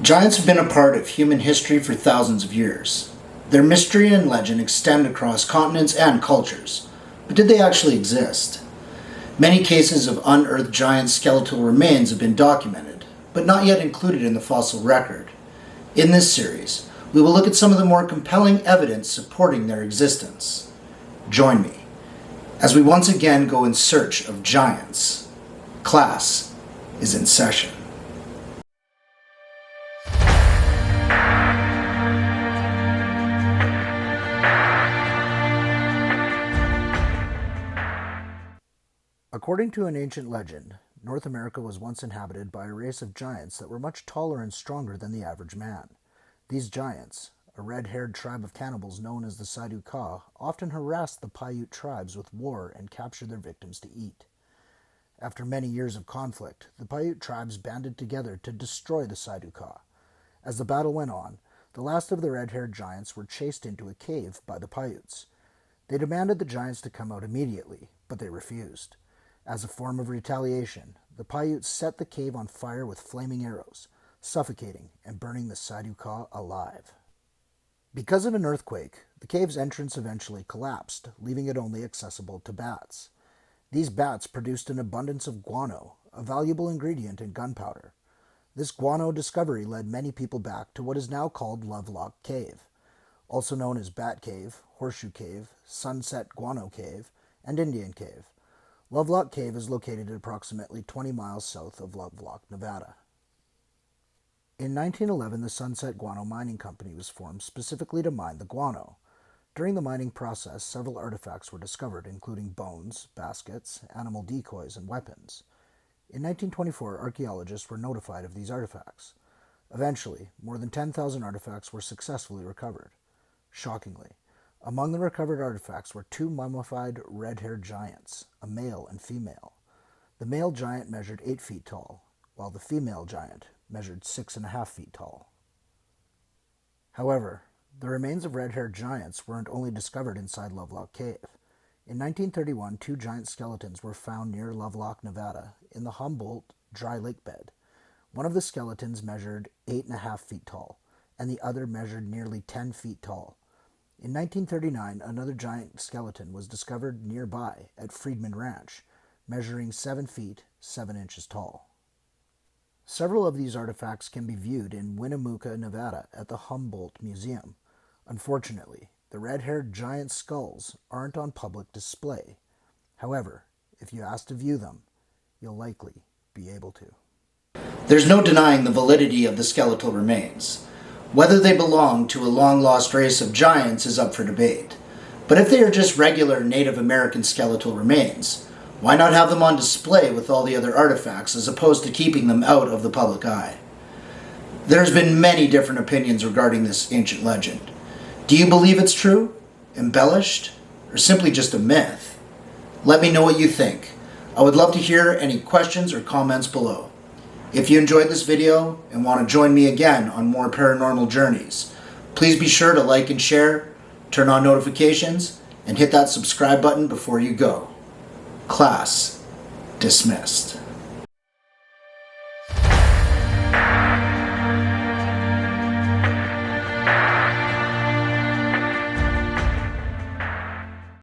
Giants have been a part of human history for thousands of years. Their mystery and legend extend across continents and cultures. But did they actually exist? Many cases of unearthed giant skeletal remains have been documented, but not yet included in the fossil record. In this series, we will look at some of the more compelling evidence supporting their existence. Join me as we once again go in search of giants. Class is in session. According to an ancient legend, North America was once inhabited by a race of giants that were much taller and stronger than the average man. These giants, a red-haired tribe of cannibals known as the Sayduka, often harassed the Paiute tribes with war and captured their victims to eat. After many years of conflict, the Paiute tribes banded together to destroy the Sayduka. As the battle went on, the last of the red-haired giants were chased into a cave by the Paiutes. They demanded the giants to come out immediately, but they refused. As a form of retaliation, the Paiutes set the cave on fire with flaming arrows, suffocating and burning the Sayduka alive. Because of an earthquake, the cave's entrance eventually collapsed, leaving it only accessible to bats. These bats produced an abundance of guano, a valuable ingredient in gunpowder. This guano discovery led many people back to what is now called Lovelock Cave, also known as Bat Cave, Horseshoe Cave, Sunset Guano Cave, and Indian Cave. Lovelock Cave is located at approximately 20 miles south of Lovelock, Nevada. In 1911, the Sunset Guano Mining Company was formed specifically to mine the guano. During the mining process, several artifacts were discovered, including bones, baskets, animal decoys, and weapons. In 1924, archaeologists were notified of these artifacts. Eventually, more than 10,000 artifacts were successfully recovered. Shockingly, among the recovered artifacts were two mummified red-haired giants, a male and female. The male giant measured 8 feet tall, while the female giant measured 6.5 feet tall. However, the remains of red-haired giants weren't only discovered inside Lovelock Cave. In 1931, 2 giant skeletons were found near Lovelock, Nevada, in the Humboldt dry lake bed. One of the skeletons measured 8.5 feet tall, and the other measured nearly 10 feet tall. In 1939, another giant skeleton was discovered nearby at Friedman Ranch, measuring 7 feet, 7 inches tall. Several of these artifacts can be viewed in Winnemucca, Nevada at the Humboldt Museum. Unfortunately, the red-haired giant skulls aren't on public display. However, if you ask to view them, you'll likely be able to. There's no denying the validity of the skeletal remains. Whether they belong to a long-lost race of giants is up for debate. But if they are just regular Native American skeletal remains, why not have them on display with all the other artifacts as opposed to keeping them out of the public eye? There's been many different opinions regarding this ancient legend. Do you believe it's true, embellished, or simply just a myth? Let me know what you think. I would love to hear any questions or comments below. If you enjoyed this video and want to join me again on more paranormal journeys, please be sure to like and share, turn on notifications, and hit that subscribe button before you go. Class dismissed.